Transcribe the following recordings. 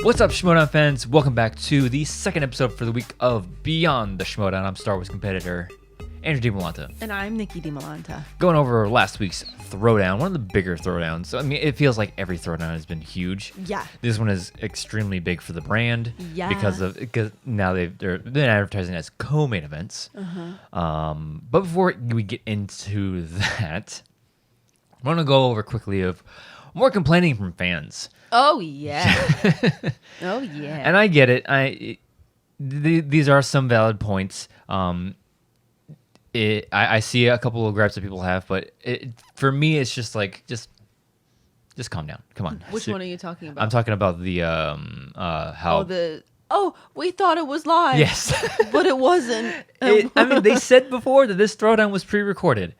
What's up, Schmoedown fans? Welcome back to the second episode for the week of Beyond the Schmoedown. I'm Star Wars competitor Andrew Dimalanta. And I'm Nicki Dimalanta. Going over last week's Throwdown, one of the bigger Throwdowns. I mean, it feels like every Throwdown has been huge. Yeah. This one is extremely big for the brand. Yeah. Because now they're advertising as co-main events. But before we get into that, I want to go over quickly of more complaining from fans. Oh, yeah. Oh, yeah. And I get it. These are some valid points. I see a couple of gripes that people have, but for me, it's just like, just calm down. Come on. Which one are you talking about? I'm talking about the how. We thought it was live. Yes, but it wasn't. I mean, they said before that this Throwdown was pre-recorded.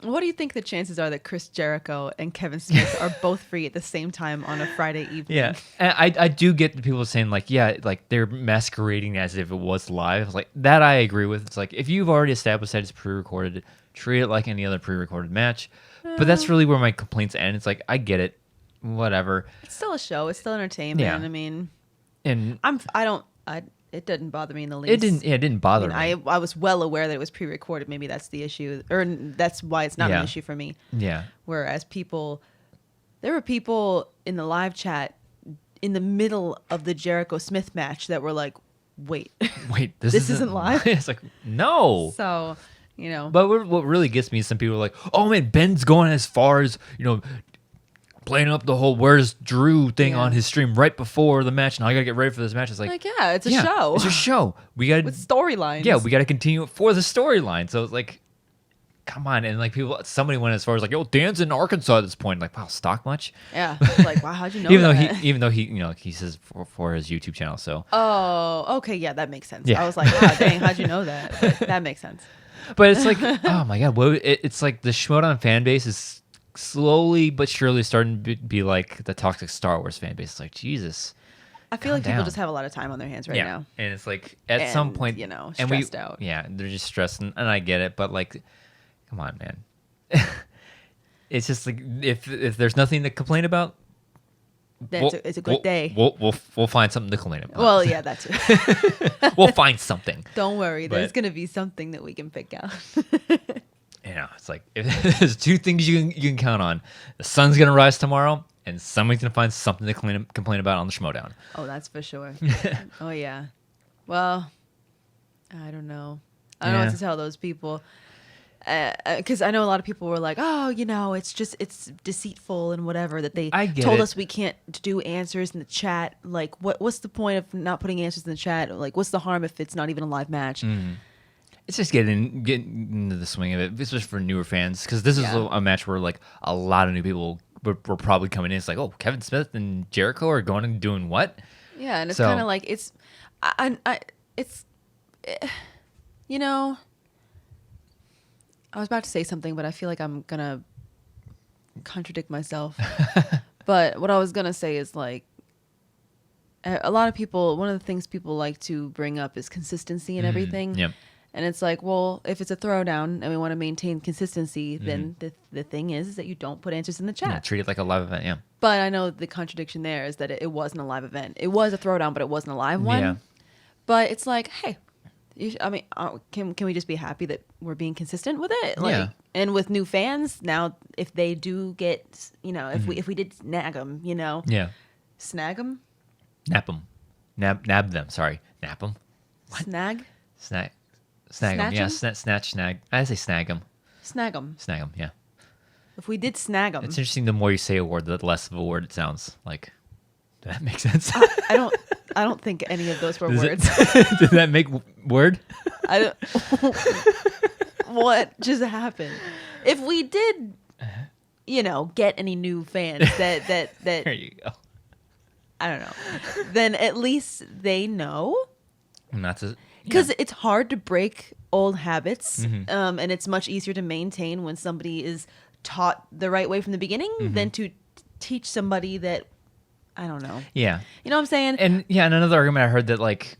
What do you think the chances are that Chris Jericho and Kevin Smith are both free at the same time on a Friday evening? Yeah, and I do get the people saying like, yeah, like they're masquerading as if it was live. Like that, I agree with. It's like if you've already established that it's pre-recorded, treat it like any other pre-recorded match. But that's really where my complaints end. It's like I get it, whatever. It's still a show. It's still entertainment. Yeah. I mean, And it didn't bother me in the least. it didn't bother me. I was well aware that it was pre-recorded. Maybe that's the issue, or that's why it's not an issue for me. Yeah. Whereas there were people in the live chat in the middle of the Jericho Smith match that were like, wait, this isn't live? It's like, no. So, you know. But what really gets me is some people are like, oh man, Ben's going as far as, playing up the whole where's Drew thing on his stream right before the match. Now I got to get ready for this match. It's like yeah, it's a show. It's a show. We got with storylines. Yeah, we got to continue it for the storyline. So it's like, come on. And like somebody went as far as like, yo, Dan's in Arkansas at this point. Like, wow, stock much? Yeah. Like, wow, how'd you know even though he says for his YouTube channel. So. Oh, okay. Yeah, that makes sense. Yeah. I was like, wow, dang, how'd you know that? But that makes sense. But it's like, oh my God. It's like the Schmoedown fan base is slowly but surely starting to be like the toxic Star Wars fan base. It's like, Jesus. I feel like people just have a lot of time on their hands right now. And it's like at some point, stressed out. Yeah, they're just stressed, and I get it, but like, come on, man. It's just like if there's nothing to complain about, then it's a good day. We'll find something to complain about. Well, yeah, that's it. We'll find something. Don't worry, there's gonna be something that we can pick out. It's like if there's two things you can count on: the sun's gonna rise tomorrow, and somebody's gonna find something to complain about on the Schmoedown. Oh, that's for sure. Oh yeah. Well, I don't know. I don't know what to tell those people. Because I know a lot of people were like, oh, it's deceitful and whatever, that they told us we can't do answers in the chat. Like, what's the point of not putting answers in the chat? Like, what's the harm if it's not even a live match? It's just getting into the swing of it, especially for newer fans, because this is a match where like a lot of new people were probably coming in. It's like, oh, Kevin Smith and Jericho are going and doing what? Yeah, and it's kind of like I was about to say something, but I feel like I'm gonna contradict myself. But what I was gonna say is like, a lot of people, one of the things people like to bring up is consistency and everything. Yep. And it's like, well, if it's a throwdown and we want to maintain consistency, then the thing is that you don't put answers in the chat. Yeah, treat it like a live event, yeah. But I know the contradiction there is that it wasn't a live event. It was a throwdown, but it wasn't a live one. Yeah. But it's like, hey, can we just be happy that we're being consistent with it? Like, and with new fans now, if they do get, if we did snag them, snag them, nap them, nab them. Sorry, nap them. What? Snag them. Yeah, snag. I say snag them. Snag them. Yeah. If we did snag them, it's interesting. The more you say a word, the less of a word it sounds like. Does that make sense? I don't think any of those were words. Did that make word? I don't. What just happened? If we did, get any new fans that there you go. I don't know. Then at least they know. And that's it. Because it's hard to break old habits, and it's much easier to maintain when somebody is taught the right way from the beginning than to teach somebody that, I don't know. Yeah. You know what I'm saying? And another argument I heard that like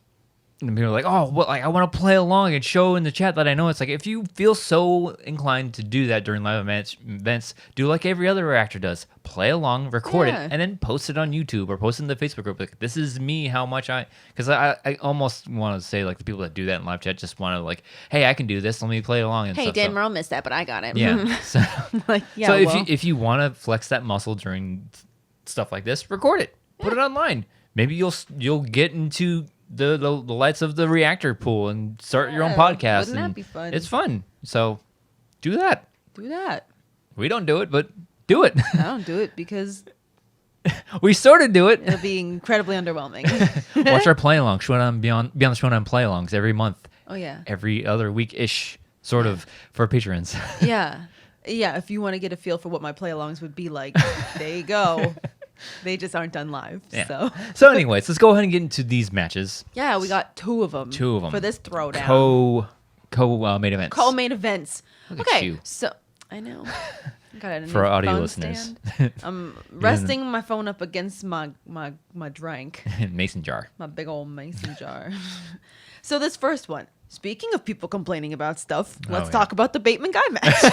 And people are like, oh, well, like I want to play along and show in the chat that I know. It's like if you feel so inclined to do that during live events, do like every other reactor does. Play along, record it, and then post it on YouTube or post it in the Facebook group. Like, this is me, how much because I almost want to say like the people that do that in live chat just want to like, hey, I can do this. Let me play along. And hey, stuff. Dan Merle missed that, but I got it. Yeah. So, like, yeah. So if you want to flex that muscle during stuff like this, record it, put it online. Maybe you'll get into the lights of the reactor pool and start your own podcast. Wouldn't that be fun? It's fun. So do that. Do that. We don't do it, but do it. I don't do it because we sort of do it. it'll be incredibly underwhelming. Watch our play along, Schmoedown beyond the Schmoedown play alongs every month. Oh yeah. Every other week ish, sort of, for patrons. Yeah. If you want to get a feel for what my play alongs would be like, there you go. They just aren't done live. Yeah. So anyways, let's go ahead and get into these matches. Yeah, we got two of them for this throwdown. Co-main events. Co-main events. Look at you. So I know. Got a for new audio phone listeners. stand. I'm resting my phone up against my drink. Mason jar. My big old mason jar. So this first one. Speaking of people complaining about stuff, let's talk about the Bateman Guy match.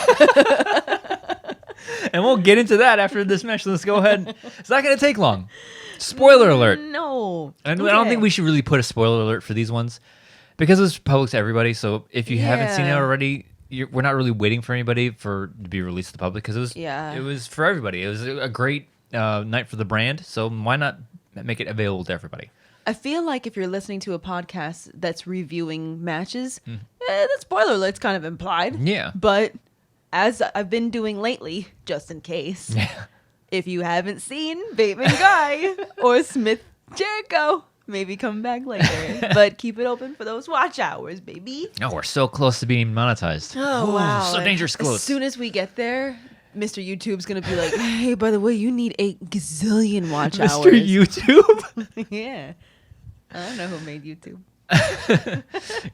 And we'll get into that after this match. Let's go ahead. It's not going to take long. Spoiler alert. No. And I don't think we should really put a spoiler alert for these ones because it's public to everybody. So if you haven't seen it already, we're not really waiting for anybody to be released to the public because it was for everybody. It was a great night for the brand. So why not make it available to everybody? I feel like if you're listening to a podcast that's reviewing matches, the spoiler alert's kind of implied. Yeah. But as I've been doing lately, just in case, if you haven't seen Bateman Guy or Smith Jericho, maybe come back later. But keep it open for those watch hours, baby. Oh, we're so close to being monetized. Oh, wow. So dangerous close. As soon as we get there, Mr. YouTube's going to be like, hey, by the way, you need 8 gazillion watch hours. Mr. YouTube? Yeah. I don't know who made YouTube.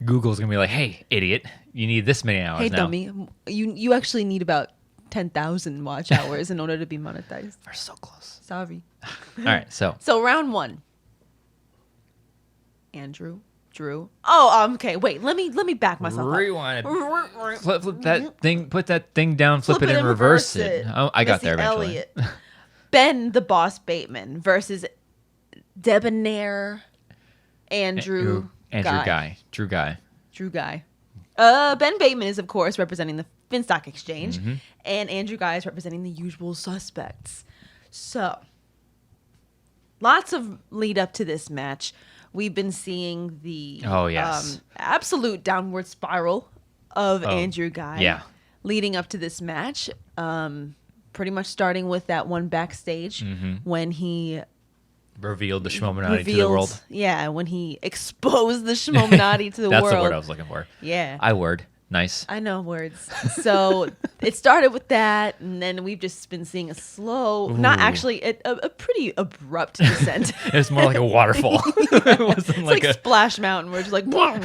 Google's gonna be like, "Hey, idiot, you need this many hours hey, now." Dummy, you actually need about 10,000 watch hours in order to be monetized. We're so close. Sorry. All right, so round 1. Andrew, Drew. Oh, okay. Wait, let me back myself rewind. up. Flip that thing. Put that thing down. Flip it and reverse it. Oh, I got Missy there eventually. Elliott. Ben the Boss Bateman versus debonair Andrew Ghai. Drew Ghai. Ben Bateman is, of course, representing the Finstock Exchange, and Andrew Ghai is representing the usual suspects. So, lots of lead up to this match. We've been seeing the absolute downward spiral of Andrew Ghai leading up to this match. Pretty much starting with that one backstage when he revealed the Schmoedown to the world. Yeah, when he exposed the Schmoedown to the world. That's the word I was looking for. Yeah. Nice. I know words. So it started with that, and then we've just been seeing a slow, not actually, a pretty abrupt descent. It was more like a waterfall. It wasn't like a Splash Mountain. We're just like, boom.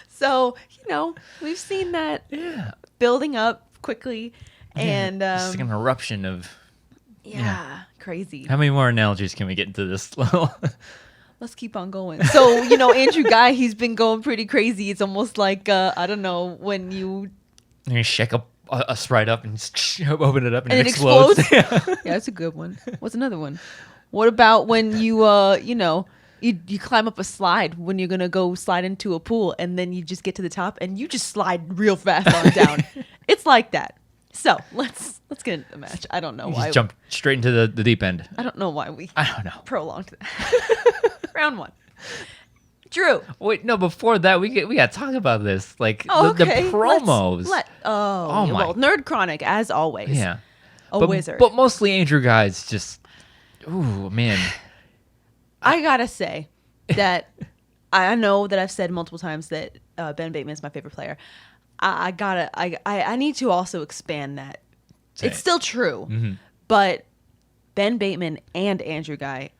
So, we've seen that building up quickly. And it's like an eruption of... crazy. How many more analogies can we get into this? Let's keep on going. So, Andrew Ghai, he's been going pretty crazy. It's almost like, I don't know, when you shake a Sprite up and open it up and it explodes. Yeah, that's a good one. What's another one? What about when you climb up a slide when you're going to go slide into a pool and then you just get to the top and you just slide real fast on down. It's like that. So let's get into the match. I don't know why. Just jump straight into the deep end. I don't know why we prolonged that. Round 1. Drew. Wait, no, before that, we got to talk about this. Like, the promos. Well, Nerd Chronic, as always. Yeah. Wizard. But mostly Andrew Ghai's just, ooh, man. I got to say that I know that I've said multiple times that Ben Bateman is my favorite player. I need to also expand that. It's still true, but Ben Bateman and Andrew Ghai,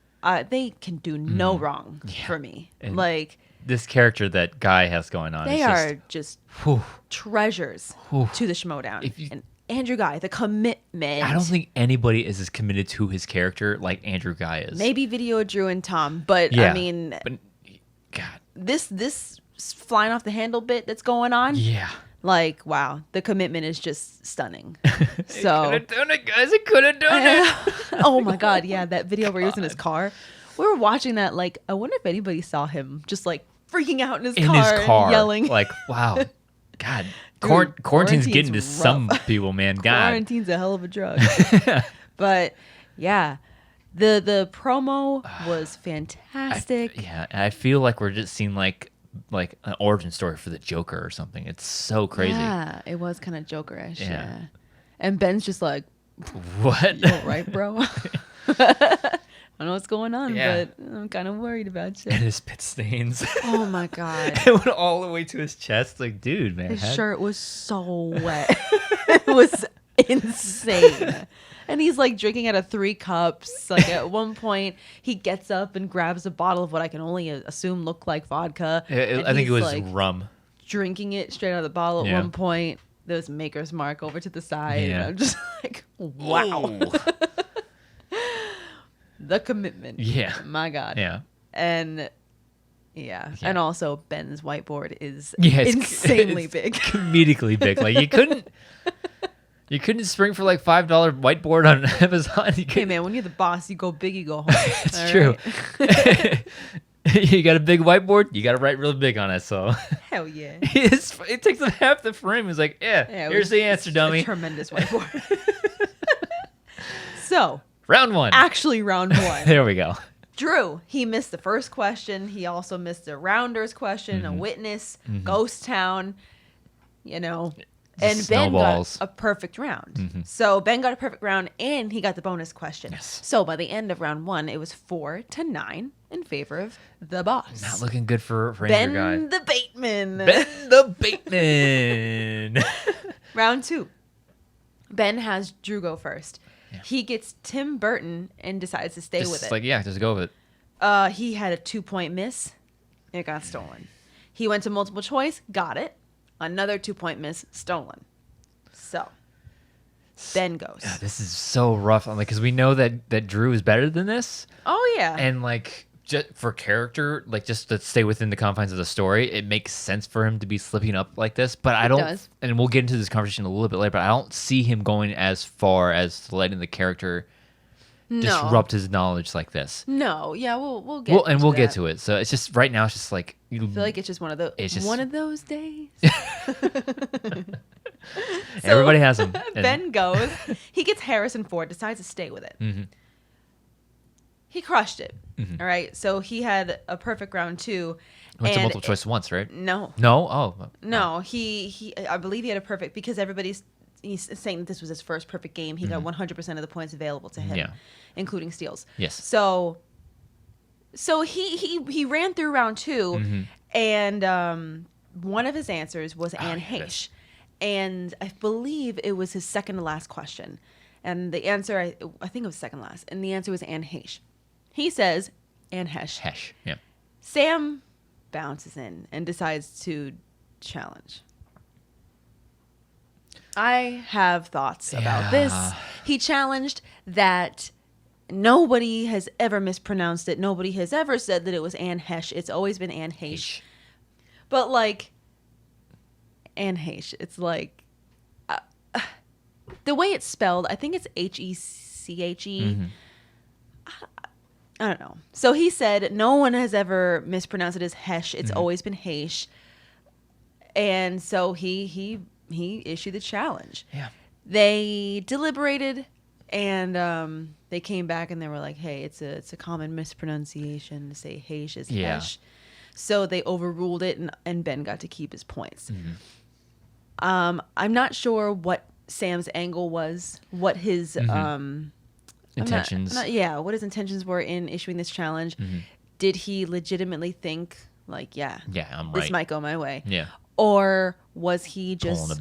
they can do no wrong for me. And like this character that Ghai has going on, they are just treasures to the Schmoedown. And Andrew Ghai, the commitment. I don't think anybody is as committed to his character like Andrew Ghai is. Maybe Video Drew and Tom, but I mean, God. This flying off the handle bit that's going on. Yeah. Like, wow, the commitment is just stunning. So could have done it, guys. It could have done it. Oh my God, yeah, that video where he was in his car. We were watching that. Like, I wonder if anybody saw him just like freaking out in his car, and yelling. Like, wow, God, Dude, quarantine's getting to rough. some people, man. God, Quarantine's a hell of a drug. But yeah, the promo was fantastic. I feel like we're just seeing like an origin story for the Joker or something. It's so crazy. Yeah, it was kind of Joker-ish. Yeah. And Ben's just like, what? You all right, bro? I don't know what's going on, Yeah. but I'm kind of worried about you. And his spit stains. Oh my God. It went all the way to his chest. Like, dude, man. His shirt was so wet. It was insane. And he's like drinking out of 3 cups. Like at one point, he gets up and grabs a bottle of what I can only assume looked like vodka. I think it was like rum. Drinking it straight out of the bottle at one point. There was Maker's Mark over to the side. Yeah. And I'm just like, wow. The commitment. Yeah. My God. Yeah. And and also Ben's whiteboard is It's insanely big. Comedically big. Like you couldn't spring for like $5 whiteboard on Amazon. Hey man, when you're the boss, you go big, you go home. It's All true. right? You got a big whiteboard, you got to write real big on it. So Hell yeah. it takes up half the frame. He's like, here's the answer, dummy. A tremendous whiteboard. So Round 1. actually round 1. There we go. Drew, he missed the first question. He also missed a rounders question, a witness, ghost town, and Ben Snowballs. got a perfect round. So Ben got a perfect round and he got the bonus question. Yes. So by the end of round 1, it was 4-9 in favor of the boss. Not looking good for Ben Andrew Ghai. the Bateman. Ben the Bateman. Round 2. Ben has Drew go first. Yeah. He gets Tim Burton and decides to stay with it. Just go with it. He had a 2-point miss. It got stolen. He went to multiple choice, got it. Another 2-point miss, stolen. So, Ben goes. Yeah, this is so rough. Because we know that Drew is better than this. Oh, yeah. And just for character, just to stay within the confines of the story, it makes sense for him to be slipping up like this. But I don't, does. And we'll get into this conversation a little bit later, but I don't see him going as far as letting the character disrupt his knowledge like this. No, yeah, we'll get to we'll that. get to it. So it's just right now, it's just like I feel like it's just one of those days. Everybody has them. Ben goes. He gets Harrison Ford, decides to stay with it. Mm-hmm. He crushed it. All right. So he had a perfect round 2. Went to multiple choice once, right? No. No? Oh. No. He I believe he had a perfect because he's saying that this was his first perfect game. He got 100% of the points available to him, including steals. Yes. So he ran through round 2, and one of his answers was Anne Heche, and I believe it was his second to last question, and the answer I think it was second last, and the answer was Anne Heche. He says Anne Heche. Heche. Yeah. Sam bounces in and decides to challenge. I have thoughts about this. He challenged that nobody has ever mispronounced it. Nobody has ever said that it was Anne Heche. It's always been Anne Heche. But Anne Heche, it's the way it's spelled, I think it's Heche. I don't know. So he said no one has ever mispronounced it as Heche. It's always been Heche. And so he issued the challenge. Yeah. They deliberated, and they came back and they were like, "Hey, it's a common mispronunciation to say Heche as Heche." So they overruled it, and Ben got to keep his points. I'm not sure what Sam's angle was, what his intentions. What his intentions were in issuing this challenge. Did he legitimately think I'm right. This might go my way. Yeah. Or was he just pulling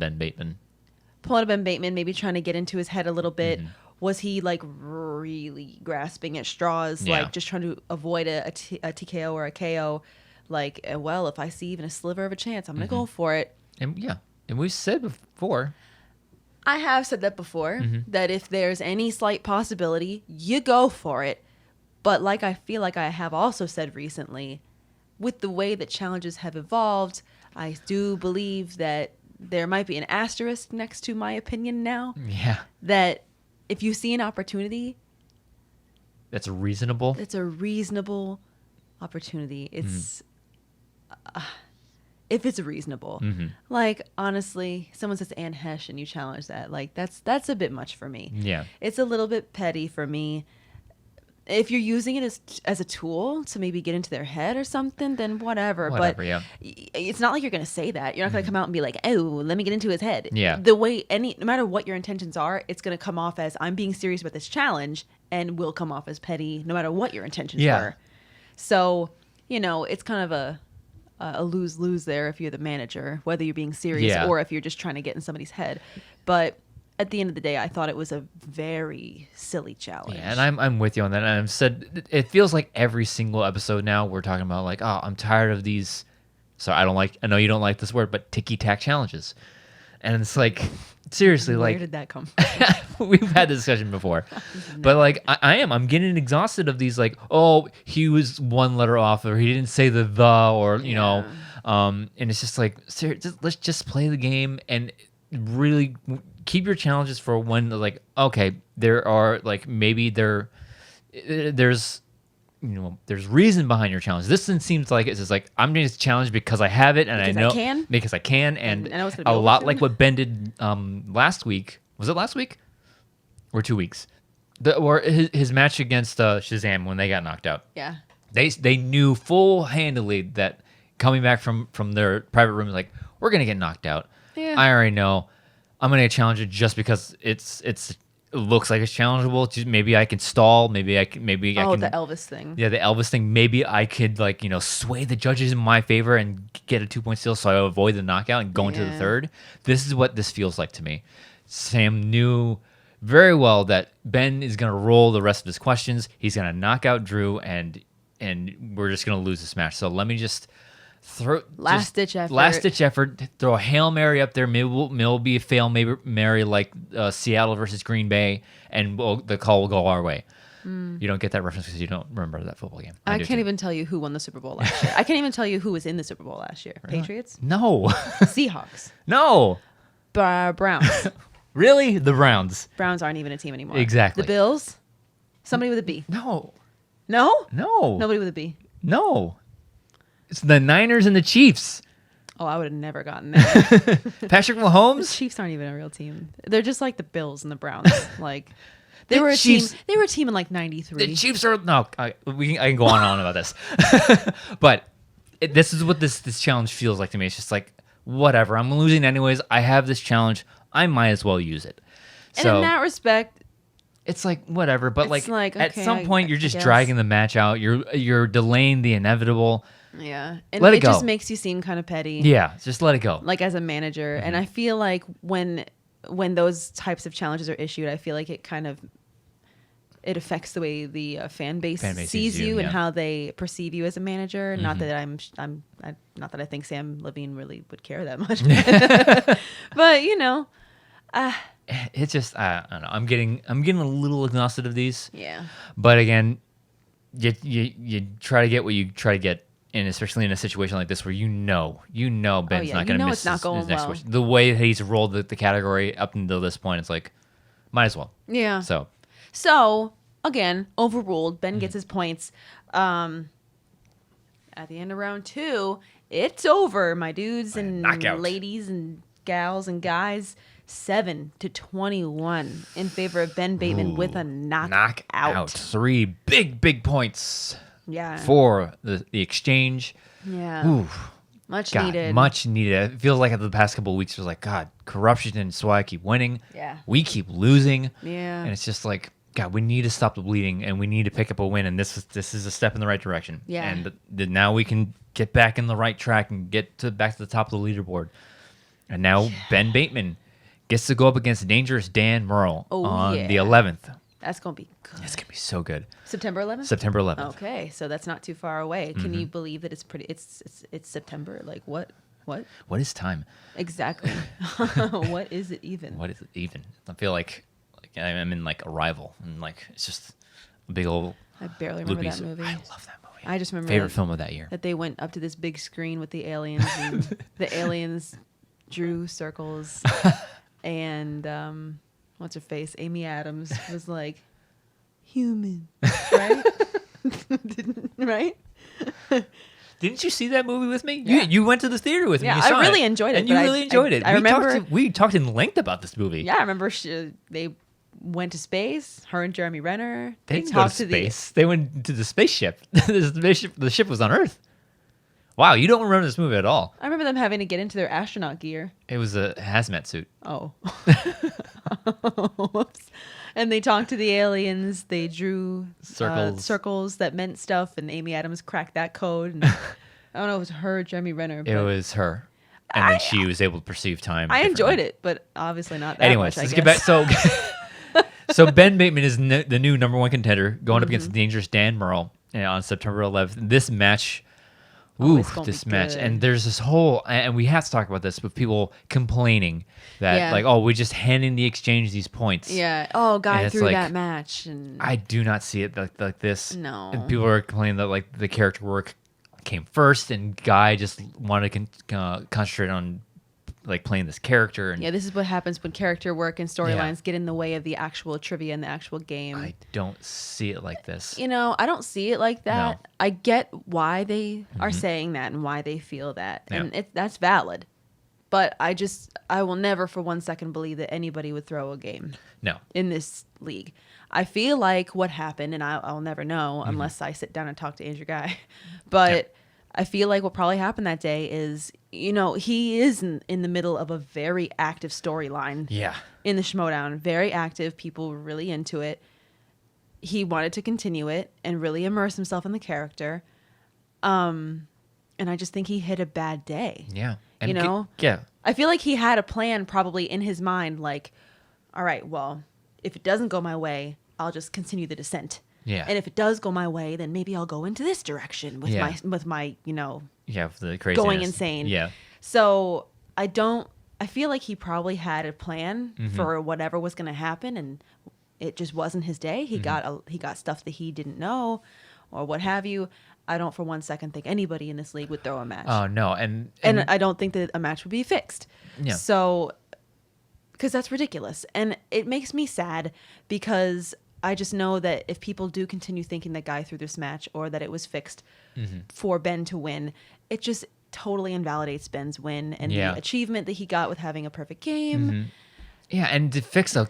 a Ben Bateman, maybe trying to get into his head a little bit? Was he really grasping at straws, just trying to avoid a TKO or a KO? If I see even a sliver of a chance, I'm going to go for it. And we've said before. I have said that before, that if there's any slight possibility, you go for it. But I feel like I have also said recently, with the way that challenges have evolved, I do believe that there might be an asterisk next to my opinion now. Yeah. That if you see an opportunity, That's reasonable. it's a reasonable opportunity. It's if it's reasonable. Like, honestly, someone says Anne Hesh and you challenge that. Like, that's a bit much for me. Yeah. It's a little bit petty for me. If you're using it as a tool to maybe get into their head or something, then whatever. But yeah. it's not like you're going to say that. You're not going to come out and be like, oh, let me get into his head. Yeah. The way no matter what your intentions are, it's going to come off as I'm being serious about this challenge and will come off as petty no matter what your intentions were. So, it's kind of a lose-lose there if you're the manager, whether you're being serious or if you're just trying to get in somebody's head. But at the end of the day, I thought it was a very silly challenge. Yeah, and I'm with you on that. And I've said it feels like every single episode now we're talking about like, oh, I'm tired of these. So I know you don't like this word, but ticky-tack challenges. And it's like, seriously, Where did that come from? We've had this discussion before. But like I'm getting exhausted of these like, oh, he was one letter off or he didn't say the or and it's just like, let's just play the game and really keep your challenges for when like, okay, there are like maybe there's reason behind your challenge. This one seems like it's just like I'm doing this challenge because I have it and because I know I can. because I can and I know it's gonna be a over lot soon. like what Ben did last week. Was it last week or 2 weeks? Or his match against Shazam when they got knocked out. Yeah. They knew full-handedly that coming back from their private room, like, we're gonna get knocked out. Yeah. I already know. I'm gonna challenge it just because it looks like it's challengeable. Maybe I can stall. Maybe I can. The Elvis thing. Yeah, the Elvis thing. Maybe I could sway the judges in my favor and get a 2-point steal, so I avoid the knockout and go into the third. This is what this feels like to me. Sam knew very well that Ben is gonna roll the rest of his questions. He's gonna knock out Drew, and we're just gonna lose this match. So let me just throw Last ditch effort. Throw a Hail Mary up there. Maybe it'll be a fail Mary like Seattle versus Green Bay, and the call will go our way. You don't get that reference because you don't remember that football game. I can't even tell you who won the Super Bowl last year. I can't even tell you who was in the Super Bowl last year. Really? Patriots? No. Seahawks? No. Browns? Really? The Browns? Browns aren't even a team anymore. Exactly. The Bills? Somebody with a B? No. No? No. Nobody with a B? No. It's the Niners and the Chiefs. Oh, I would have never gotten there. Patrick The Mahomes? Chiefs aren't even a real team. They're just like the Bills and the Browns. Like they The were a Chiefs- team. They were a team in like '93. The Chiefs are I can go on and on about this, but this is what this challenge feels like to me. It's just like whatever. I'm losing anyways. I have this challenge. I might as well use it. And So in that respect, it's like whatever. But It's like, at okay, some point, I you're just guess. dragging the match out. You're delaying the inevitable. yeah, and Let it it just go. makes you seem kind of petty. Yeah, just let it go. Like as a manager, and I feel like when those types of challenges are issued, I feel like it affects the way the fan base sees you and yeah. how they perceive you as a manager. Not that not that I think Sam Levine really would care that much, but It's just I don't know. I'm getting a little exhausted of these. yeah. But again, you try to get what you try to get, and especially in a situation like this where Ben's not going to miss it's not going his next well. question. The way that he's rolled the category up until this point, it's like, might as well. Yeah. So again, overruled. Ben gets his points. At the end of round 2, it's over, my dudes and knockout. ladies and gals and guys. 7-21 in favor of Ben Bateman with a knockout. 3 big points Yeah. for the exchange. Yeah. Ooh, Much God, needed. much needed. It feels like the past couple of weeks it was like, God, corruption, and so I keep winning. Yeah. We keep losing. Yeah. And it's just like, God, we need to stop the bleeding, and we need to pick up a win, and this is a step in the right direction. Yeah. And now we can get back in the right track and get back to the top of the leaderboard. And now Ben Bateman gets to go up against Dangerous Dan Murrell on the 11th. That's going to be good. It's going to be so good. September 11th? September 11th. Okay, so that's not too far away. Can you believe that it's September? Like what? What is time? Exactly. What is it even? What is it even? I feel like I'm in like Arrival, and like it's just a big old I barely remember loopy. that movie. I love that movie. I just remember favorite film of that year. that they went up to this big screen with the aliens, and the aliens drew circles, and what's her face? Amy Adams was like, human, right? Right? Didn't you see that movie with me? Yeah. You went to the theater with me. Yeah, You I saw really it. enjoyed it. And you really enjoyed it. I remember we talked in length about this movie. Yeah, I remember they went to space. Her and Jeremy Renner. They didn't go to space. They went to the spaceship. The ship was on Earth. Wow, you don't remember this movie at all. I remember them having to get into their astronaut gear. It was a hazmat suit. Oh. Whoops. And they talked to the aliens. They drew circles that meant stuff, and Amy Adams cracked that code. And I don't know if it was her or Jeremy Renner. It was her. And then she was able to perceive time. I enjoyed it, but obviously not that Anyways, much, let's I get guess. back. So Ben Bateman is the new number one contender going up against Dangerous Dan Murrell on September 11th. This match... Ooh, this match. Good. And there's this whole, and we have to talk about this, with people complaining that, like, oh, we're just handing the exchange these points. Yeah. Oh, Guy threw like, that match. And I do not see it like this. No. And people are complaining that, like, the character work came first, and Guy just wanted to concentrate on, like, playing this character. And yeah, this is what happens when character work and storylines get in the way of the actual trivia and the actual game. I don't see it like this. You know, I don't see it like that. No. I get why they are saying that and why they feel that. Yeah. And that's valid. But I will never for 1 second believe that anybody would throw a game No. in this league. I feel like what happened, and I'll never know unless I sit down and talk to Andrew Ghai, but I feel like what probably happened that day is, you know, he is in the middle of a very active storyline. Yeah. In the Schmoedown, very active. People were really into it. He wanted to continue it and really immerse himself in the character. And I just think he hit a bad day. Yeah. And you know? Yeah. I feel like he had a plan probably in his mind, like, all right, well, if it doesn't go my way, I'll just continue the descent. Yeah. And if it does go my way, then maybe I'll go into this direction with my, you know, the craziness. going insane. Yeah. So I feel like he probably had a plan for whatever was going to happen, and it just wasn't his day. He got stuff that he didn't know, or what have you. I don't for 1 second think anybody in this league would throw a match. Oh no, and I don't think that a match would be fixed. Yeah. So, because that's ridiculous, and it makes me sad because I just know that if people do continue thinking that Guy threw this match or that it was fixed for Ben to win, it just totally invalidates Ben's win and the achievement that he got with having a perfect game. Yeah, and to fix a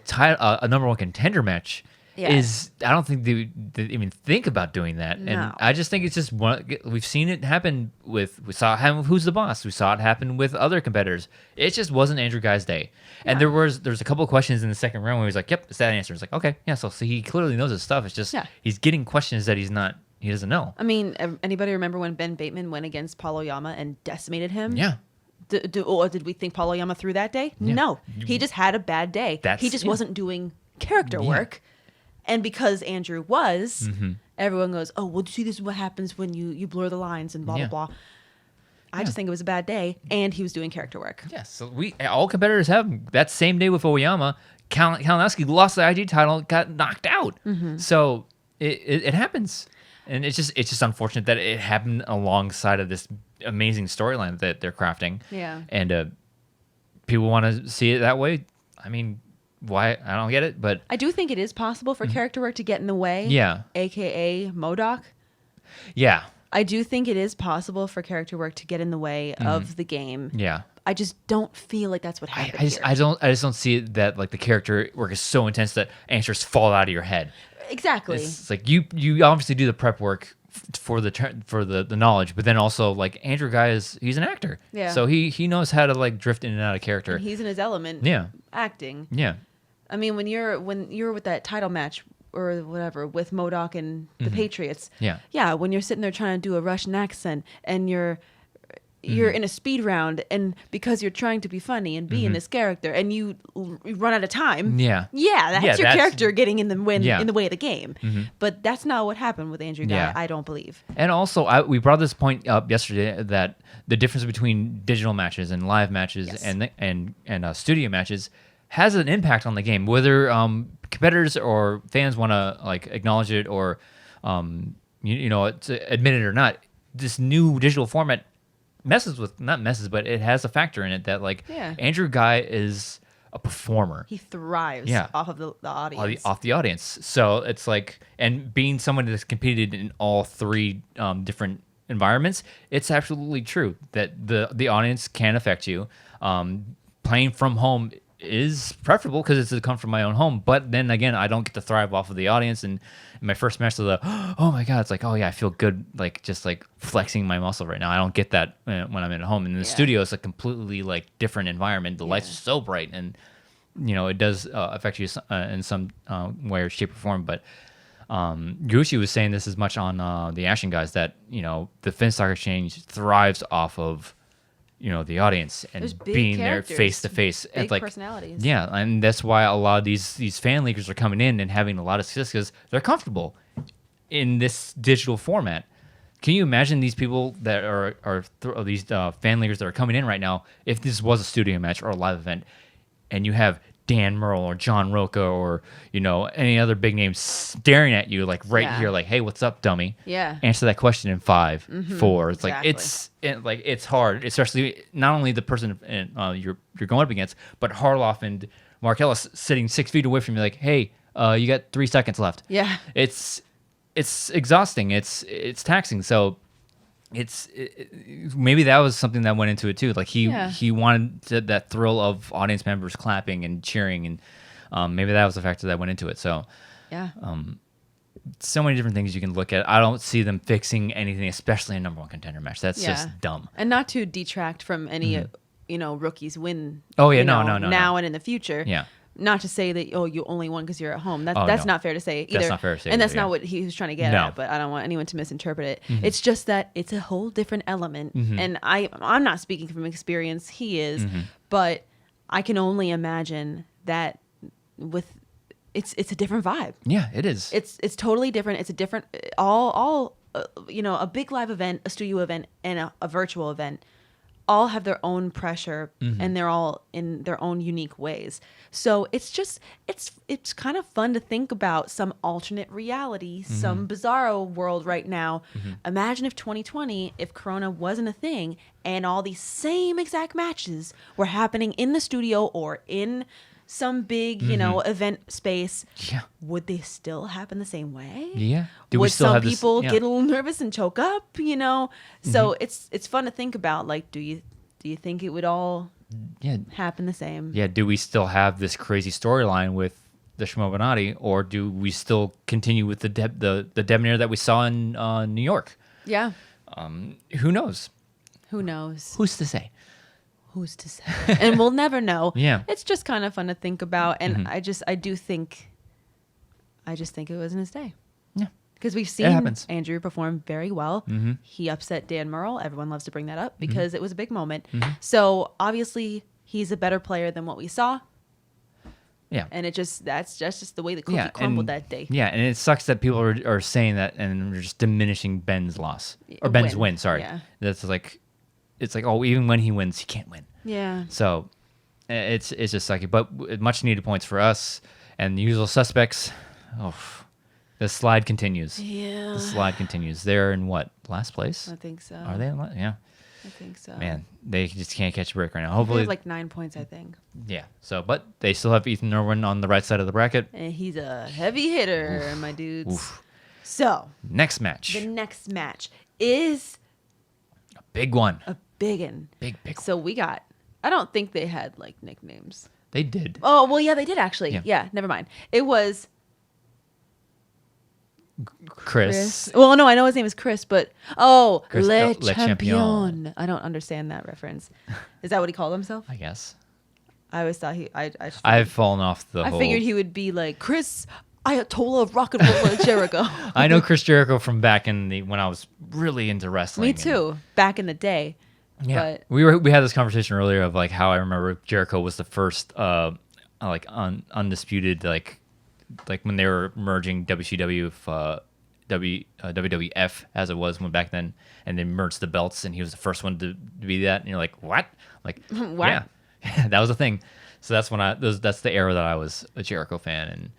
number one contender match is, I don't think they even think about doing that. No. And I just think it's just we've seen it happen we saw it happen with Who's the Boss. We saw it happen with other competitors. It just wasn't Andrew Ghai's day. And there's a couple of questions in the second round where he was like, yep, it's that answer. It's like, okay, yeah, so he clearly knows his stuff. It's just he's getting questions that he doesn't know. I mean, anybody remember when Ben Bateman went against Paul Oyama and decimated him? Yeah. Or did we think Paul Oyama threw that day? Yeah. No. He just had a bad day. He just wasn't doing character work. And because Andrew was, everyone goes, oh, well, see, this is what happens when you blur the lines and blah, blah, blah. I just think it was a bad day, and he was doing character work. Yeah, so all competitors have that same day with Oyama. Kalinowski lost the IG title, got knocked out. So it happens. And it's just unfortunate that it happened alongside of this amazing storyline that they're crafting. Yeah. And people want to see it that way. I mean, why? I don't get it, but... I do think it is possible for character work to get in the way. Yeah. AKA MODOK. Yeah. I do think it is possible for character work to get in the way of the game. Yeah. I just don't feel like that's what happened here. I just don't see it that, like, the character work is so intense that answers fall out of your head. Exactly. It's like you obviously do the prep work for the knowledge, but then also, like, Andrew Ghai he's an actor. Yeah. So he knows how to, like, drift in and out of character. And he's in his element. Yeah. Acting. Yeah. I mean, when you're with that title match or whatever with MODOK and the Patriots. Yeah. When you're sitting there trying to do a Russian accent and you're in a speed round, and because you're trying to be funny and be in this character, and you run out of time. That's your character getting in the way of the game. But that's not what happened with Andrew Ghai. I don't believe. And also, we brought this point up yesterday that the difference between digital matches and live matches and studio matches has an impact on the game, whether competitors or fans want to, like, acknowledge it or admit it or not, this new digital format not messes, but it has a factor in it that like Andrew Ghai is a performer. He thrives off of the audience. Off the audience. So it's like, and being someone that's competed in all three different environments, it's absolutely true that the audience can affect you. Playing from home is preferable because it's to come from my own home. But then again, I don't get to thrive off of the audience. And in my first match, oh my God, it's like, oh yeah, I feel good, like just like flexing my muscle right now. I don't get that when I'm at home. In the studio, it's a completely like different environment. The lights are so bright, and it does affect you in some way or shape or form. But Gucci was saying this as much on the Action Guys that the Finn Stock Exchange thrives off of the audience and being there face to face, big personalities. Yeah, and that's why a lot of these fan leaguers are coming in and having a lot of success because they're comfortable in this digital format. Can you imagine these people that are these fan leaguers that are coming in right now? If this was a studio match or a live event, and you have Dan Merle or John Roca or any other big names staring at you like here, like, hey, what's up, dummy? Yeah. Answer that question in 5, 4. It's exactly. like it's hard, especially not only the person you're going up against, but Harloff and Mark Ellis sitting 6 feet away from you, like, hey, you got 3 seconds left. Yeah. It's exhausting. It's taxing. So. Maybe that was something that went into it too. Like he wanted that thrill of audience members clapping and cheering, and maybe that was a factor that went into it. So so many different things you can look at. I don't see them fixing anything, especially a number one contender match. That's just dumb. And not to detract from any rookies win. Oh yeah, no, now and in the future. Yeah. Not to say that you only won because you're at home. That's not fair to say either. That's not fair to say, and that's not what he was trying to get at. But I don't want anyone to misinterpret it. It's just that it's a whole different element. And I'm not speaking from experience. He is, but I can only imagine that it's a different vibe. Yeah, it is. It's totally different. It's a different a big live event, a studio event, and a virtual event. All have their own pressure and they're all in their own unique ways. So it's kind of fun to think about some alternate reality, some bizarro world right now. Imagine if 2020, if Corona wasn't a thing and all these same exact matches were happening in the studio or in some big, event space. Yeah. Would they still happen the same way? Yeah. Would some people get a little nervous and choke up? So it's fun to think about. Like, do you think it would all happen the same? Yeah. Do we still have this crazy storyline with the Schmoedown, or do we still continue with the debonair that we saw in New York? Yeah. Who knows? Who knows? Who's to say? Who's to say? And we'll never know. Yeah. It's just kind of fun to think about. And I just think it wasn't his day. Yeah. Because we've seen Andrew perform very well. He upset Dan Merle. Everyone loves to bring that up because it was a big moment. So obviously he's a better player than what we saw. Yeah. And that's just the way the cookie crumbled that day. Yeah, and it sucks that people are saying that and are just diminishing Ben's loss. Or Ben's win, sorry. Yeah. That's like, it's like, oh, even when he wins, he can't win. Yeah. So it's just sucky. But much needed points for us. And the usual suspects, the slide continues. Yeah. The slide continues. They're in what? Last place? I think so. Are they in yeah. I think so. Man, they just can't catch a break right now. Hopefully, they have like 9 points, I think. Yeah. So, but they still have Ethan Irwin on the right side of the bracket. And he's a heavy hitter, my dudes. Oof. So, next match. The next match is a big one. A big one. Big one. So we got, I don't think they had like nicknames. They did. Oh, well, yeah, they did actually. Yeah, never mind. It was Chris. Well, no, I know his name is Chris, but Chris, Le Champion. I don't understand that reference. Is that what he called himself? I guess. I always thought I've fallen off the whole. I figured he would be like Chris Ayatollah of Rock and Roll Jericho. I know Chris Jericho from back when I was really into wrestling. Me too. Back in the day. Yeah, but we had this conversation earlier of like how I remember Jericho was the first undisputed like when they were merging WCW WWF as it was when back then, and they merged the belts, and he was the first one to be that, and you're like, what? Like, what? Yeah, that was a thing. So that's when that's the era that I was a Jericho fan, and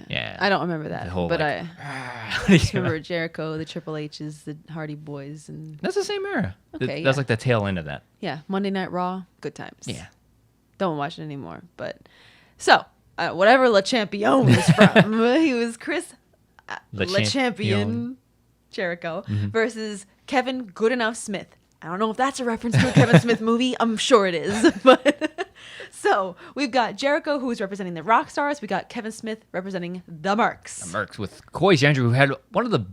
yeah. I don't remember that, whole, but like, I just remember Jericho, the Triple H's, the Hardy Boys, and that's the same era. Okay, That's like the tail end of that. yeah, Monday Night Raw, good times. Yeah. Don't watch it anymore, but so whatever Le Champion was from, he was Chris Le Champion Jericho versus Kevin Goodenough Smith. I don't know if that's a reference to a Kevin Smith movie. I'm sure it is. But so we've got Jericho, who's representing the Rock Stars. We got Kevin Smith representing the Mercs. The Mercs with Coy Andrew, who had one of the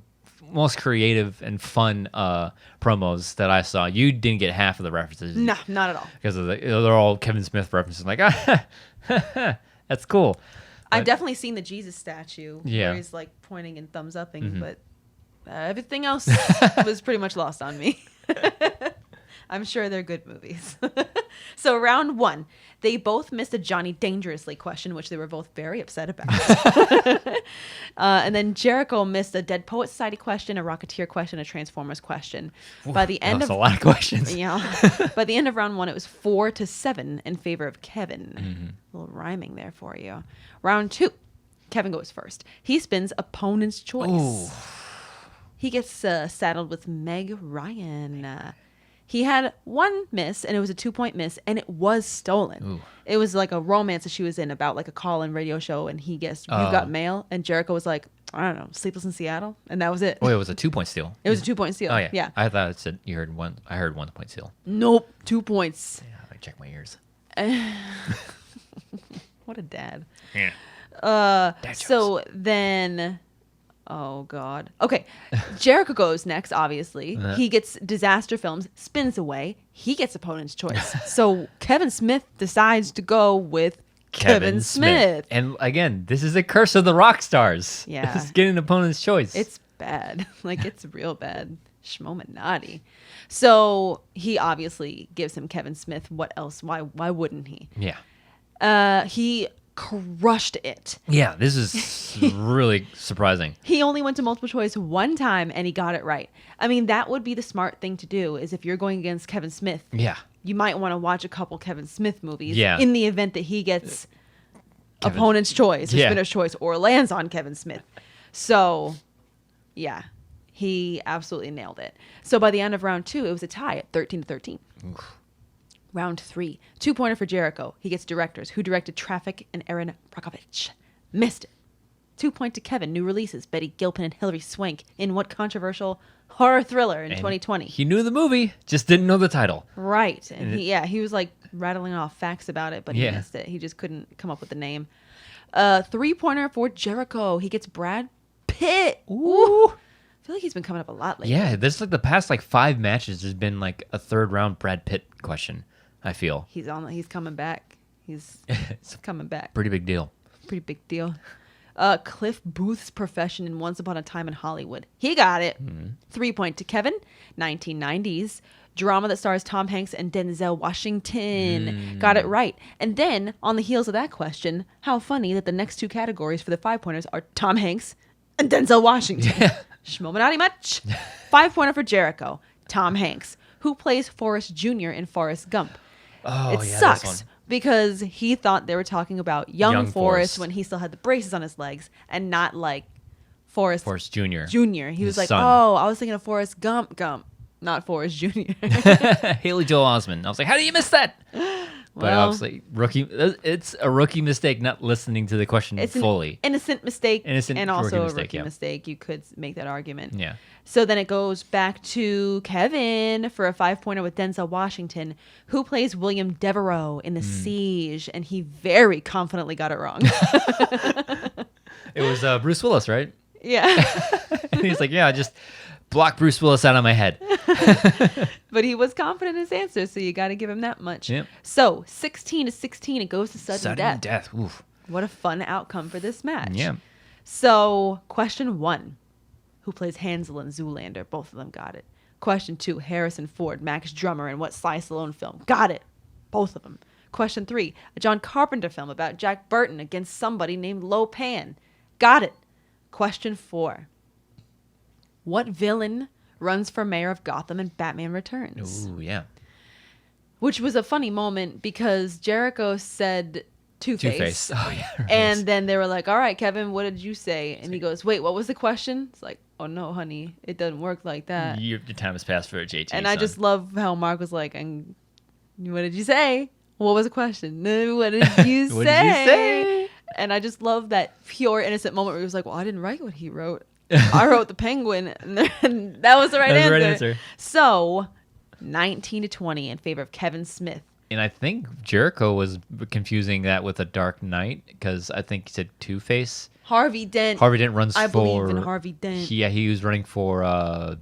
most creative and fun promos that I saw. You didn't get half of the references. No, not at all. Because they're all Kevin Smith references. Like, that's cool. I've definitely seen the Jesus statue Yeah. where he's like pointing and thumbs upping, but everything else was pretty much lost on me. I'm sure they're good movies. So round 1, they both missed a Johnny Dangerously question, which they were both very upset about. And then Jericho missed a Dead Poet Society question, a Rocketeer question, a Transformers question. By the end That's a lot of questions. Yeah. By the end of round 1, it was 4-7 in favor of Kevin. A little rhyming there for you. Round 2, Kevin goes first. He spins opponent's choice. Ooh. He gets saddled with Meg Ryan. He had one miss, and it was a 2-point miss, and it was stolen. Ooh. It was like a romance that she was in about like a call-in radio show, and he guessed, "You got mail," and Jericho was like, "I don't know, Sleepless in Seattle," and that was it. Oh, it was a 2-point steal. It was a 2-point steal. Oh yeah. Yeah. I thought it said you heard one. I heard 1-point steal. Nope, 2 points. Yeah, I check my ears. What a dad. Yeah. So then, oh God. Okay, Jericho goes next. Obviously, he gets Disaster Films, spins away. He gets opponent's choice. So Kevin Smith decides to go with Kevin Smith. And again, this is a curse of the rock stars. Yeah. It's getting opponent's choice. It's bad. Like, it's real bad. Schmoedown. So he obviously gives him Kevin Smith. What else? Why wouldn't he? Yeah. He crushed it. Yeah, this is really surprising. He only went to multiple choice one time and he got it right. I mean, that would be the smart thing to do, is if you're going against Kevin Smith, Yeah. you might want to watch a couple Kevin Smith movies Yeah. in the event that he gets opponent's choice or Yeah. spinner's choice or lands on Kevin Smith. So, yeah, he absolutely nailed it. So by the end of round 2, it was a tie at 13-13. Round 3, 2-pointer for Jericho. He gets directors. Who directed Traffic and Aaron Brockovich? Missed it. 2-point to Kevin. New releases. Betty Gilpin and Hilary Swank in what controversial horror thriller in 2020? He knew the movie, just didn't know the title. Right. And he was like rattling off facts about it, but he Yeah. missed it. He just couldn't come up with the name. 3-pointer for Jericho. He gets Brad Pitt. Ooh. I feel like he's been coming up a lot lately. Yeah, there's like the past 5 matches, there's been like a 3rd round Brad Pitt question, I feel. He's coming back. He's coming back. Pretty big deal. Pretty big deal. Cliff Booth's profession in Once Upon a Time in Hollywood. He got it. 3-point to Kevin. 1990s. Drama that stars Tom Hanks and Denzel Washington. Got it right. And then, on the heels of that question, how funny that the next 2 categories for the 5-pointers are Tom Hanks and Denzel Washington. Schmoedown much. 5-pointer for Jericho. Tom Hanks, who plays Forrest Jr. in Forrest Gump. Oh, It yeah, sucks this one. because he thought they were talking about young Young Forrest Forrest. when he still had the braces on his legs and not like Forrest Jr. Jr. He was His like, son. oh, I was thinking of Forrest Gump, not Forrest Jr. Haley Joel Osment. I was like, how do you miss that? But Well- obviously, it's a rookie mistake not listening to the question It's fully. an innocent mistake Innocent and also rookie a mistake, rookie yeah. mistake. You could make that argument. Yeah. So then it goes back to Kevin for a 5-pointer with Denzel Washington, who plays William Devereaux in The Siege, and he very confidently got it wrong. It was Bruce Willis, right? Yeah. And he's like, yeah, just block Bruce Willis out of my head. But he was confident in his answer, so you got to give him that much. Yep. So 16-16, it goes to sudden death. Oof. What a fun outcome for this match. Yeah. So question 1, who plays Hansel and Zoolander? Both of them got it. Question 2, Harrison Ford, Max Drummer in what Sly Stallone film? Got it. Both of them. Question 3, a John Carpenter film about Jack Burton against somebody named Lo Pan. Got it. Question 4, what villain runs for mayor of Gotham in Batman Returns? Ooh, yeah. Which was a funny moment because Jericho said Two-Face. Oh yeah. And then they were like, all right, Kevin, what did you say? And he goes, wait, what was the question? It's like, oh no, honey, it doesn't work like that. Your time has passed for JT. And I just love how Mark was like, and what did you say? What was the question? What did you say? What did you say? And I just love that pure innocent moment where he was like, well, I didn't write what he wrote. I wrote the penguin. And that was the right answer. Right answer. So 19-20 in favor of Kevin Smith. And I think Jericho was confusing that with a Dark Knight because I think he said Two-Face. Harvey Dent. Harvey Dent runs I for... believe in Harvey Dent. He was running for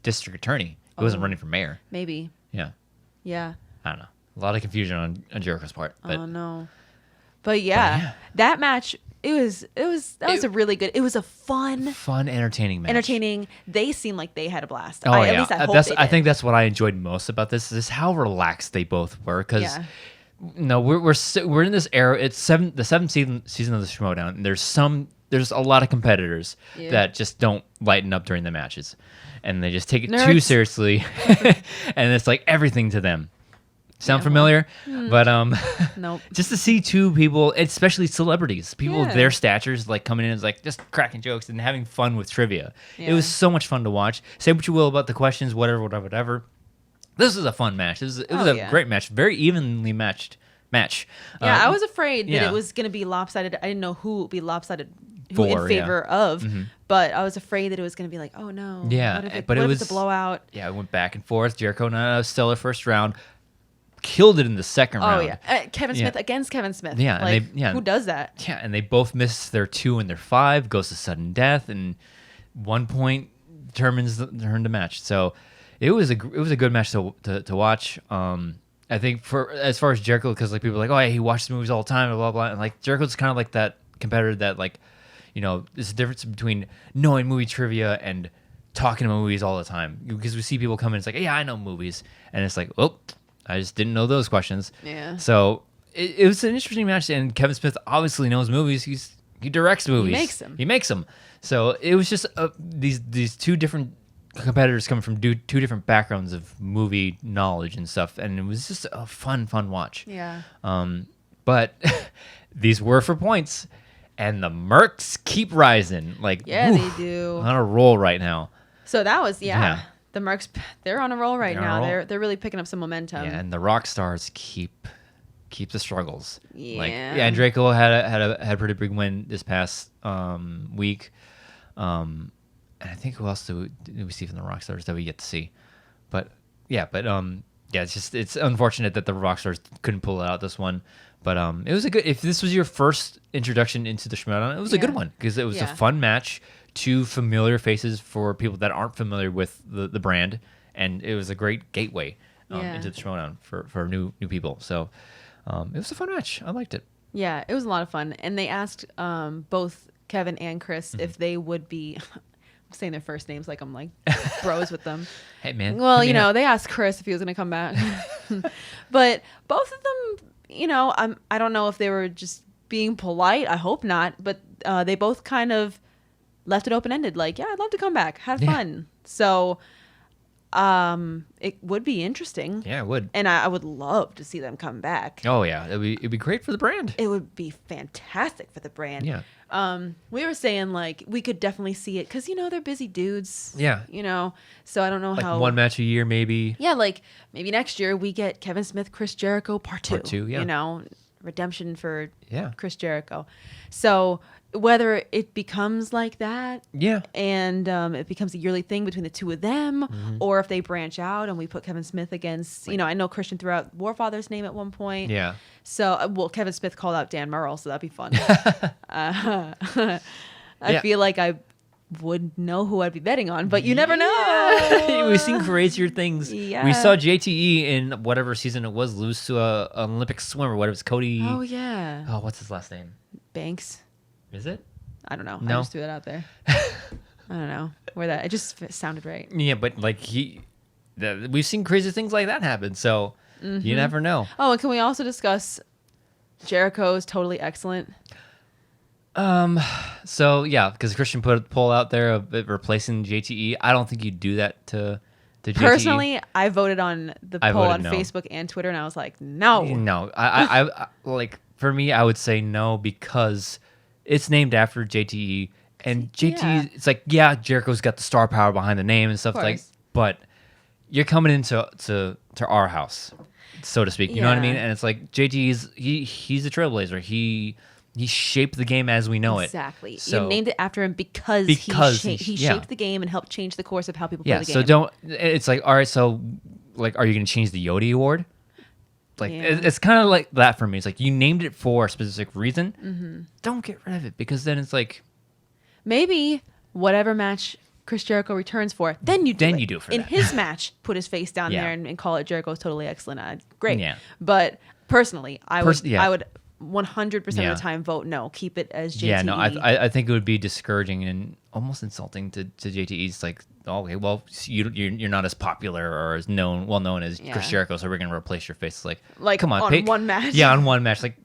district attorney. He wasn't running for mayor. Maybe. Yeah. Yeah. I don't know. A lot of confusion on Jericho's part. But, oh, no. But yeah, that match... That was a really good. It was a fun, entertaining match. They seemed like they had a blast. Oh, At least I hope they did. I think that's what I enjoyed most about this is how relaxed they both were. Because we're in this era. It's the seventh season of the Schmoedown. And there's a lot of competitors that just don't lighten up during the matches, and they just take it too seriously, and it's like everything to them. Sound familiar? But nope. Just to see two people, especially celebrities, people of their statures, like coming in and like just cracking jokes and having fun with trivia. Yeah. It was so much fun to watch. Say what you will about the questions, whatever. This was a fun match. It was a great match, very evenly matched match. Yeah, I was afraid that it was going to be lopsided. I didn't know who would be lopsided in favor of, but I was afraid that it was going to be like, oh no, but it was a blowout. Yeah, it went back and forth. Jericho not a stellar first round. Killed it in the second round. Oh yeah, Kevin Smith against Kevin Smith. Yeah, like, who does that? Yeah, and they both missed their 2 and their 5. Goes to sudden death, and 1 point determines the match. So it was a good match to watch. I think as far as Jericho, because like people are like, oh yeah, he watches movies all the time, blah blah blah, and like Jericho's kind of like that competitor that like, there's a difference between knowing movie trivia and talking about movies all the time. Because we see people come in, it's like, yeah, I know movies, and it's like, oh. I just didn't know those questions. Yeah. So it was an interesting match, and Kevin Smith obviously knows movies. He directs movies. He makes them. So it was just these two different competitors coming from two different backgrounds of movie knowledge and stuff, and it was just a fun watch. Yeah. But these were for points, and the Mercs keep rising. Like they do. On a roll right now. So that was The Mercs, they're on a roll right now. They're really picking up some momentum. Yeah, and the rock stars keep the struggles. Yeah. And Draco had a pretty big win this past week. And I think who else do we see from the rock stars that we get to see? It's unfortunate that the rock stars couldn't pull it out this one. But it was if this was your first introduction into the Schmoedown, it was a good one because it was a fun match. 2 familiar faces for people that aren't familiar with the brand, and it was a great gateway into the Schmoedown for new people. So it was a fun match. I liked it. Yeah, it was a lot of fun. And they asked both Kevin and Chris if they would be... I'm saying their first names like I'm like bros with them. Hey, man. Well, they asked Chris if he was going to come back. But both of them, I don't know if they were just being polite. I hope not. But they both kind of left it open-ended, like, yeah, I'd love to come back, have fun. So it would be interesting. Yeah, it would. And I would love to see them come back. Oh yeah, it'd be great for the brand. It would be fantastic for the brand. Yeah. We were saying like we could definitely see it because they're busy dudes. Yeah. So I don't know how. One match a year, maybe. Yeah, like maybe next year we get Kevin Smith, Chris Jericho part 2. Part 2, yeah. Redemption for Chris Jericho. So whether it becomes like that, and it becomes a yearly thing between the two of them, or if they branch out and we put Kevin Smith against, I know Christian threw out Warfather's name at one point. Yeah. So, Kevin Smith called out Dan Murrell, so that'd be fun. I feel like I would know who I'd be betting on, but you never know. We've seen crazier things. Yeah. We saw JTE in whatever season it was lose to an Olympic swimmer. What it was, Cody? Oh yeah. Oh, what's his last name? Banks. Is it? I don't know. No? I just threw that out there. I don't know where that. It just sounded right. Yeah, but like we've seen crazy things like that happen. So you never know. Oh, and can we also discuss Jericho's totally excellent? So yeah, because Christian put a poll out there of replacing JTE. I don't think you'd do that to JTE. Personally, I voted on the poll on Facebook and Twitter, and I was like, no. I like for me, I would say no because it's named after JTE, and JTE. It's like, yeah, Jericho's got the star power behind the name and stuff like, but you're coming into to our house, so to speak. You know what I mean? And it's like JTE's he's a trailblazer. He shaped the game as we know it. Exactly. So, you named it after him because he shaped the game and helped change the course of how people play the game. So don't. It's like, all right. So like, are you going to change the Yodi Award? Like it's kind of like that for me. It's like you named it for a specific reason. Mm-hmm. Don't get rid of it because then it's like maybe whatever match Chris Jericho returns for, then you do it. In his match, put his face down there and call it Jericho's totally excellent. Great. Yeah. But personally, I would 100% of the time vote no. Keep it as JTE. Yeah, no, I think it would be discouraging and almost insulting to JTE. It's like, okay, well, you're not as popular or as well known as Chris Jericho, so we're gonna replace your face. Like come on, on one match. Yeah, on one match. Like,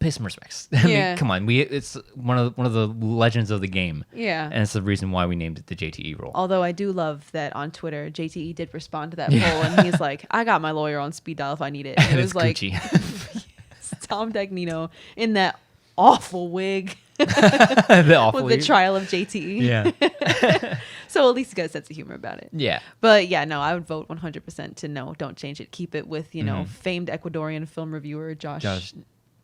pay some respects. I mean, come on. It's one of the legends of the game. Yeah, and it's the reason why we named it the JTE rule. Although I do love that on Twitter, JTE did respond to that poll, and he's like, "I got my lawyer on speed dial if I need it." And it was like Tom Dagnino in that awful wig. With the trial of JTE. Yeah. So at least he got a sense of humor about it. Yeah. But yeah, no, I would vote 100% to no, don't change it. Keep it with, famed Ecuadorian film reviewer Josh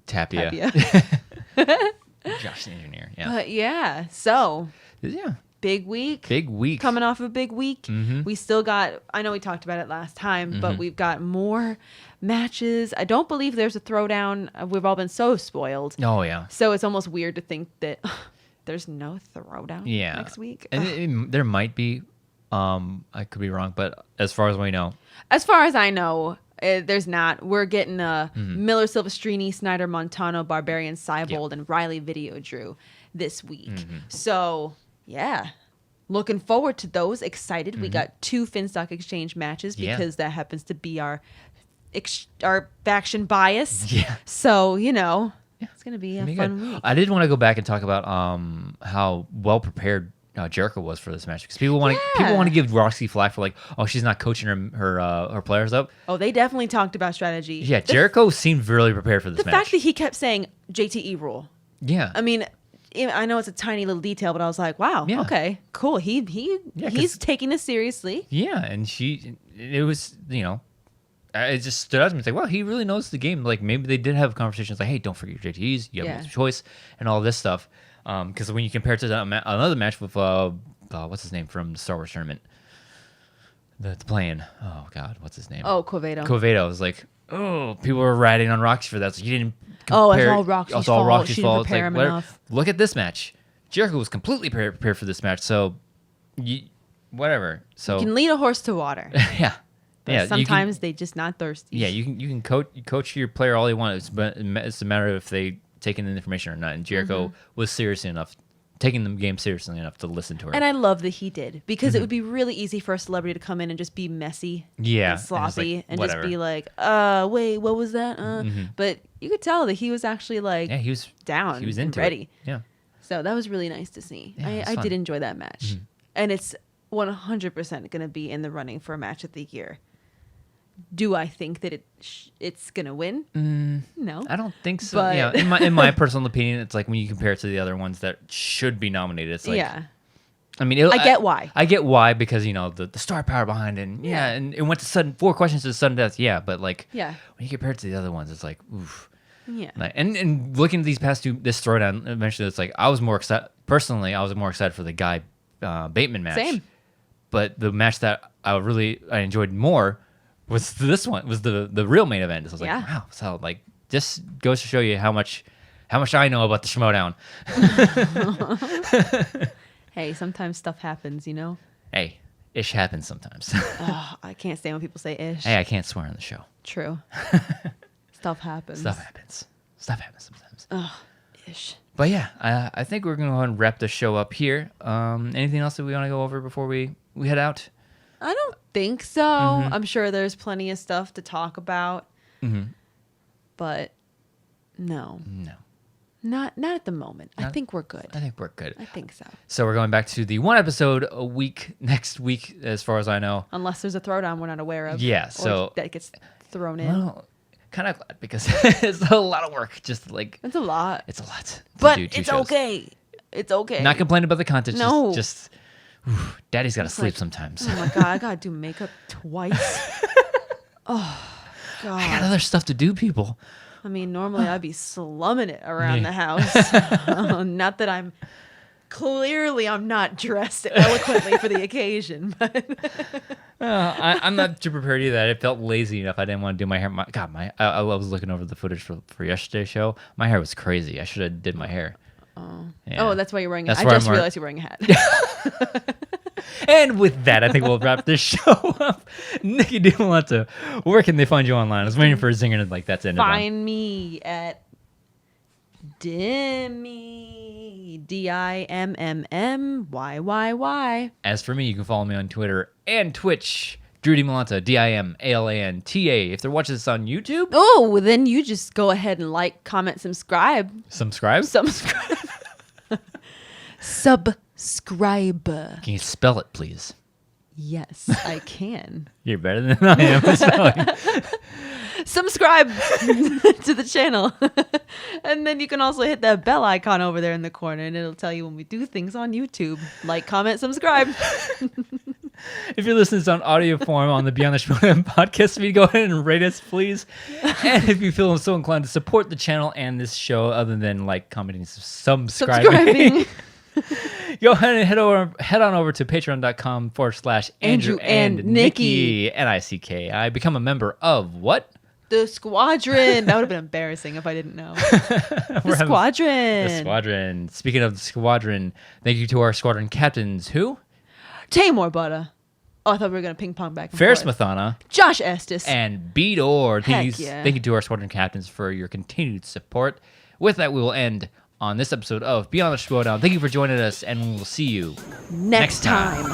Tapia. Josh the engineer. Yeah. But yeah, so. Yeah. Big week. Coming off of a big week. Mm-hmm. We still got, I know we talked about it last time, but we've got more matches. I don't believe there's a throwdown. We've all been so spoiled. Oh, yeah. So it's almost weird to think that there's no throwdown next week. And there might be. I could be wrong, but as far as we know. As far as I know, there's not. We're getting Miller, Silvestrini, Snyder, Montano, Barbarian, Cybold, and Riley Video Drew this week. Mm-hmm. So... yeah. Looking forward to those. Excited. Mm-hmm. We got 2 Finstock Exchange matches because that happens to be our faction bias. Yeah. So, it's going to be a fun week. I did want to go back and talk about how well prepared Jericho was for this match because people want to give Roxy flack for like, oh, she's not coaching her players up. Oh, they definitely talked about strategy. Yeah, Jericho seemed really prepared for this match. The fact that he kept saying JTE rule. Yeah. I mean, I know it's a tiny little detail, but I was like, wow, okay, cool. He's taking this seriously. Yeah, and it was, it just stood out to me. It's like, wow, he really knows the game. Like, maybe they did have conversations like, hey, don't forget your JTEs. You have multiple choice and all this stuff. Because when you compare it to another match with, what's his name from the Star Wars tournament? That's playing. Oh, God, what's his name? Oh, Quevedo. Quevedo was like, oh, people were ratting on Roxy for that. So you didn't. It's all Roxy's fault. She didn't prepare him enough. Look at this match. Jericho was completely prepared for this match. So, whatever. So you can lead a horse to water. Yeah. But sometimes they just not thirsty. Yeah, you can coach your player all you want. It's a matter of if they take in the information or not. And Jericho was taking the game seriously enough to listen to her. And I love that he did because it would be really easy for a celebrity to come in and just be messy, and sloppy, and just be like, wait, what was that? But you could tell that he was actually like, he was down, he was into ready. It. Yeah. So that was really nice to see. Yeah, I did enjoy that match, and it's 100% going to be in the running for match of the year. Do I think that it's gonna win? No, I don't think so. But yeah, in my personal opinion, it's like when you compare it to the other ones that should be nominated, it's like, I mean, I get why. I get why because the star power behind it, and it went to 4 questions to sudden death. Yeah, but like, when you compare it to the other ones, it's like, oof. Yeah. Like, and looking at these past 2, this throwdown, eventually, it's like I was more excited for the Ghai Bateman match. Same. But the match that I enjoyed more was this one, was the real main event. So I was like, wow. So like, just goes to show you how much I know about the Schmoedown. Hey, sometimes stuff happens, Hey, ish happens sometimes. I can't stand when people say ish. Hey, I can't swear on the show. True. Stuff happens. Stuff happens sometimes. Ish. But yeah, I think we're going to go ahead and wrap the show up here. Anything else that we want to go over before we head out? I don't think so. I'm sure there's plenty of stuff to talk about. But no. Not at the moment. I think we're good. I think we're good. I think so. So we're going back to the 1 episode a week next week, as far as I know. Unless there's a throwdown we're not aware of. Yeah, so that gets thrown in. Well, kind of glad because it's a lot of work. Just like It's a lot. it's a lot. To But do 2 it's shows. okay. It's okay. Not complaining about the content. No. Just Daddy's got to sleep like, sometimes. Oh my god, I gotta do makeup twice. Oh I got god. other stuff to do, people. I mean, normally I'd be slumming it around Yeah. the house. Not that I'm not dressed eloquently for the occasion, but I'm not too prepared either. I felt lazy enough. I didn't want to do my hair. I was looking over the footage for yesterday's show. My hair was crazy. I should have did my hair. Yeah. oh, that's why you're wearing it. That's I why just I'm wearing- realized you're wearing a hat. And with that, I think we'll wrap this show up. Nicki Dimalanta, where can they find you online? I was waiting for a zinger like that's it. Find me at Dimmy DIMMMYYY. As for me, you can follow me on Twitter and Twitch. Drew Dimalanta, DIMALANTA. If they're watching this on YouTube, Oh, well, then you just go ahead and like, comment, subscribe. subscribe. Subscribe. Subscribe. Can you spell it, please? Yes, I can. You're better than I am at spelling. Subscribe to the channel. And then you can also hit that bell icon over there in the corner, and it'll tell you when we do things on YouTube. Like, comment, subscribe. If you're listening to this on audio form on the Beyond the Schmoedown podcast feed, go ahead and rate us, please. And if you feel so inclined to support the channel and this show, other than like commenting, subscribing. Go ahead and head on over to patreon.com/Andrew and Nicki, NICKI. Become a member of what? The Squadron. That would have been embarrassing if I didn't know. The Squadron. The Squadron. Speaking of the Squadron, thank you to our Squadron captains, who? Tamor Butter. Oh, I thought we were going to ping pong back and Ferris forth. Mathana. Josh Estes. And Beat Or. Heck yeah. Thank you to our Squadron captains for your continued support. With that, we will end on this episode of Beyond the Schmoedown. Thank you for joining us, and we will see you next time.